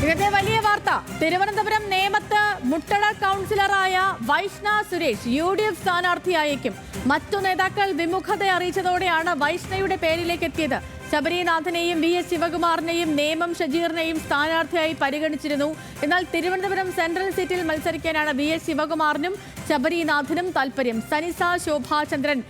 ഇന്നത്തെ വലിയ വാർത്ത തിരുവനന്തപുരം നേമത്ത് മുട്ടട കൗൺസിലറായ വൈഷ്ണ സുരേഷ് UDF സ്ഥാനാർത്ഥിയായേക്കും. മറ്റു നേതാക്കൾ വിമുഖത അറിയിച്ചതോടെയാണ് വൈഷ്ണയുടെ പേരിലേക്ക് എത്തിയത്. ശബരിനാഥനെയും VS ശിവകുമാറിനെയും നേമം ഷജീറിനെയും സ്ഥാനാർത്ഥിയായി പരിഗണിച്ചിരുന്നു. എന്നാൽ തിരുവനന്തപുരം സെൻട്രൽ സീറ്റിൽ മത്സരിക്കാനാണ് VS ശിവകുമാറിനും ശബരിനാഥനും താൽപര്യം. സനിസ ശോഭാചന്ദ്രൻ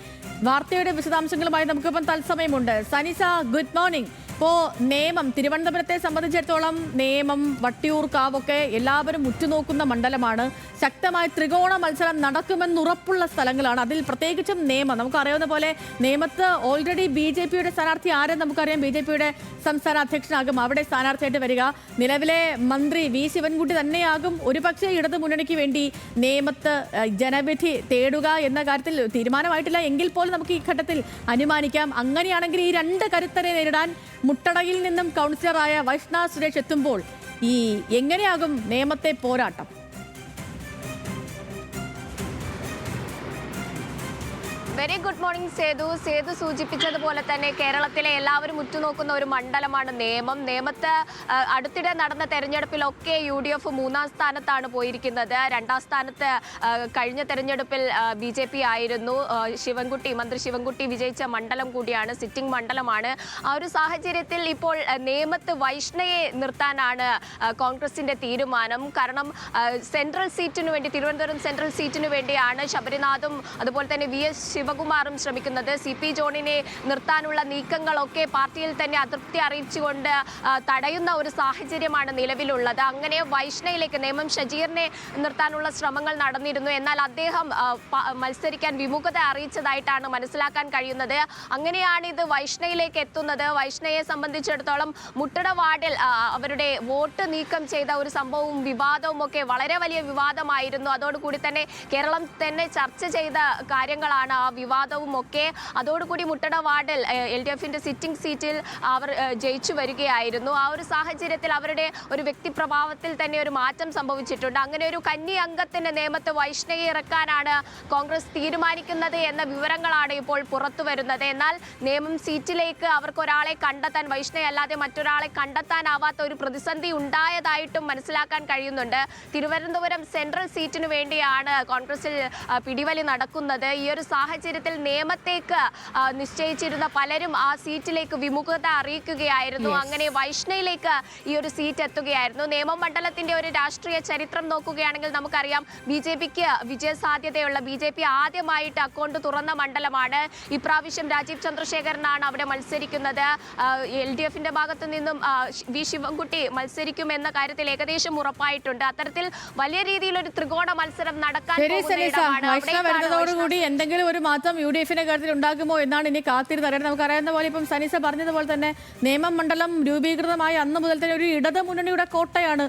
വാർത്തയുടെ വിശദാംശങ്ങളുമായി നമുക്കിപ്പം തത്സമയമുണ്ട്. സനിസ, ഗുഡ് മോർണിംഗ്. ഇപ്പോൾ നേമം, തിരുവനന്തപുരത്തെ സംബന്ധിച്ചിടത്തോളം നേമം, വട്ടിയൂർക്കാവൊക്കെ എല്ലാവരും ഉറ്റുനോക്കുന്ന മണ്ഡലമാണ്. ശക്തമായ ത്രികോണ മത്സരം നടക്കുമെന്നുറപ്പുള്ള സ്ഥലങ്ങളാണ്. അതിൽ പ്രത്യേകിച്ചും നേമം, നമുക്കറിയാവുന്ന പോലെ നേമത്ത് ഓൾറെഡി BJPയുടെ സ്ഥാനാർത്ഥി ആരെന്ന് നമുക്കറിയാം. BJPയുടെ സംസ്ഥാന അധ്യക്ഷനാകും അവിടെ സ്ഥാനാർത്ഥിയായിട്ട് വരിക. നിലവിലെ മന്ത്രി V ശിവൻകുട്ടി തന്നെയാകും ഒരുപക്ഷെ ഇടതു മുന്നണിക്ക് വേണ്ടി നേമത്ത് ജനവിധി തേടുക എന്ന കാര്യത്തിൽ തീരുമാനമായിട്ടില്ല. എങ്കിൽ പോലും നമുക്ക് ഈ ഘട്ടത്തിൽ അനുമാനിക്കാം. അങ്ങനെയാണെങ്കിൽ ഈ രണ്ട് കരുത്തരെ നേരിടാൻ മുട്ടടയിൽ നിന്നും കൗൺസിലറായ വൈഷ്ണ സുരേഷ് എത്തുമ്പോൾ എങ്ങനെയാകും നേമത്തെ പോരാട്ടം? വെരി ഗുഡ് മോർണിംഗ് സേതു സൂചിപ്പിച്ചതുപോലെ തന്നെ കേരളത്തിലെ എല്ലാവരും ഉറ്റുനോക്കുന്ന ഒരു മണ്ഡലമാണ് നേമം. നേമത്ത് അടുത്തിടെ നടന്ന തെരഞ്ഞെടുപ്പിലൊക്കെ UDF 3-ാം സ്ഥാനത്താണ് പോയിരിക്കുന്നത്. 2-ാം സ്ഥാനത്ത് കഴിഞ്ഞ തെരഞ്ഞെടുപ്പിൽ BJP ആയിരുന്നു. മന്ത്രി ശിവൻകുട്ടി വിജയിച്ച മണ്ഡലം കൂടിയാണ്, സിറ്റിംഗ് മണ്ഡലമാണ്. ആ ഒരു സാഹചര്യത്തിൽ ഇപ്പോൾ നേമത്ത് വൈഷ്ണയെ നിർത്താനാണ് കോൺഗ്രസിന്റെ തീരുമാനം. കാരണം സെൻട്രൽ സീറ്റിനു വേണ്ടി, തിരുവനന്തപുരം സെൻട്രൽ സീറ്റിനു വേണ്ടിയാണ് ശബരിനാഥും അതുപോലെ തന്നെ VS ശിവകുമാറും ശ്രമിക്കുന്നത്. CP ജോണിനെ നിർത്താനുള്ള നീക്കങ്ങളൊക്കെ പാർട്ടിയിൽ തന്നെ അതൃപ്തി അറിയിച്ചുകൊണ്ട് തടയുന്ന ഒരു സാഹചര്യമാണ് നിലവിലുള്ളത്. അങ്ങനെ വൈഷ്ണയിലേക്ക്, നേമം ഷജീറിനെ നിർത്താനുള്ള ശ്രമങ്ങൾ നടന്നിരുന്നു. എന്നാൽ അദ്ദേഹം മത്സരിക്കാൻ വിമുഖത അറിയിച്ചതായിട്ടാണ് മനസ്സിലാക്കാൻ കഴിയുന്നത്. അങ്ങനെയാണ് ഇത് വൈഷ്ണയിലേക്ക് എത്തുന്നത്. വൈഷ്ണയെ സംബന്ധിച്ചിടത്തോളം മുട്ടട വാർഡിൽ അവരുടെ വോട്ട് നീക്കം ചെയ്ത ഒരു സംഭവവും വിവാദവും ഒക്കെ വളരെ വലിയ വിവാദമായിരുന്നു. അതോടുകൂടി തന്നെ കേരളം തന്നെ ചർച്ച ചെയ്ത കാര്യങ്ങളാണ് ആ വിവാദവും ഒക്കെ. അതോടുകൂടി മുട്ടട വാർഡിൽ LDFന്റെ സിറ്റിംഗ് സീറ്റിൽ അവർ ജയിച്ചു വരികയായിരുന്നു. ആ ഒരു സാഹചര്യത്തിൽ അവരുടെ ഒരു വ്യക്തിപ്രഭാവത്തിൽ തന്നെ ഒരു മാറ്റം സംഭവിച്ചിട്ടുണ്ട്. അങ്ങനെ ഒരു കന്നി അംഗത്തിന്റെ നേമത്ത് വൈഷ്ണയെ ഇറക്കാനാണ് കോൺഗ്രസ് തീരുമാനിക്കുന്നത് എന്ന വിവരങ്ങളാണ് ഇപ്പോൾ പുറത്തു വരുന്നത്. എന്നാൽ നേമം സീറ്റിലേക്ക് അവർക്ക് ഒരാളെ കണ്ടെത്താൻ, വൈഷ്ണയല്ലാതെ മറ്റൊരാളെ കണ്ടെത്താനാവാത്ത ഒരു പ്രതിസന്ധി ഉണ്ടായതായിട്ടും മനസ്സിലാക്കാൻ കഴിയുന്നുണ്ട്. തിരുവനന്തപുരം സെൻട്രൽ സീറ്റിനു വേണ്ടിയാണ് കോൺഗ്രസിൽ പിടിവലി നടക്കുന്നത്. ഈ ഒരു സാഹചര്യത്തിൽ നേമത്തേക്ക് നിശ്ചയിച്ചിരുന്ന പലരും ആ സീറ്റിലേക്ക് വിമുഖത അറിയിക്കുകയായിരുന്നു. അങ്ങനെ വൈഷ്ണയിലേക്ക് ഈ ഒരു സീറ്റ് എത്തുകയായിരുന്നു. നേമം മണ്ഡലത്തിന്റെ ഒരു രാഷ്ട്രീയ ചരിത്രം നോക്കുകയാണെങ്കിൽ നമുക്കറിയാം, BJPക്ക് വിജയസാധ്യതയുള്ള, BJP ആദ്യമായിട്ട് അക്കൗണ്ട് തുറന്ന മണ്ഡലമാണ്. ഇപ്രാവശ്യം രാജീവ് ചന്ദ്രശേഖരനാണ് അവിടെ മത്സരിക്കുന്നത്. LDFന്റെ ഭാഗത്തു നിന്നും V ശിവൻകുട്ടി മത്സരിക്കുമെന്ന കാര്യത്തിൽ ഏകദേശം ഉറപ്പായിട്ടുണ്ട്. അത്തരത്തിൽ വലിയ രീതിയിലൊരു ത്രികോണ മത്സരം നടക്കാൻ വരുന്നതോടുകൂടി എന്തെങ്കിലും ഒരു മാറ്റം UDFന്റെ കാര്യത്തിൽ ഉണ്ടാകുമോ എന്നാണ് ഇനി കാത്തിരുന്നറിയാൻ. നമുക്കറിയാവുന്ന പോലെ ഇപ്പം സനിസ പറഞ്ഞതുപോലെ തന്നെ നേമം മണ്ഡലം രൂപീകൃതമായ അന്ന് മുതൽ തന്നെ ഒരു ഇടത് മുന്നണിയുടെ കോട്ടയാണ്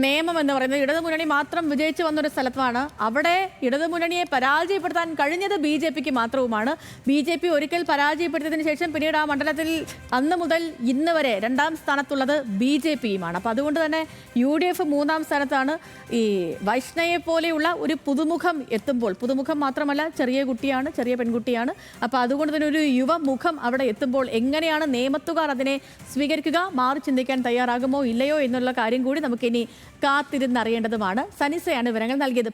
നേമം എന്ന് പറയുന്നത്. ഇടതുമുന്നണി മാത്രം വിജയിച്ചു വന്നൊരു സ്ഥലത്താണ്. അവിടെ ഇടതുമുന്നണിയെ പരാജയപ്പെടുത്താൻ കഴിഞ്ഞത് BJPക്ക് മാത്രവുമാണ്. BJP ഒരിക്കൽ പരാജയപ്പെടുത്തിയതിനു ശേഷം പിന്നീട് ആ മണ്ഡലത്തിൽ അന്ന് മുതൽ ഇന്ന് വരെ 2-ാം സ്ഥാനത്തുള്ളത് BJPയുമാണ്. അപ്പോൾ അതുകൊണ്ട് തന്നെ UDF 3-ാം സ്ഥാനത്താണ്. ഈ വൈഷ്ണയെ പോലെയുള്ള ഒരു പുതുമുഖം എത്തുമ്പോൾ, പുതുമുഖം മാത്രമല്ല, ചെറിയ കുട്ടിയാണ്, ചെറിയ പെൺകുട്ടിയാണ്. അപ്പോൾ അതുകൊണ്ട് തന്നെ ഒരു യുവമുഖം അവിടെ എത്തുമ്പോൾ എങ്ങനെയാണ് നേമത്തുകാർ അതിനെ സ്വീകരിക്കുക, മാറി ചിന്തിക്കാൻ തയ്യാറാകുമോ ഇല്ലയോ എന്നുള്ള കാര്യം കൂടി നമുക്കിനി കാത്തിരുന്നറിയേണ്ടതുമാണ്. സനിസയാണ് വിവരങ്ങൾ നൽകിയത്.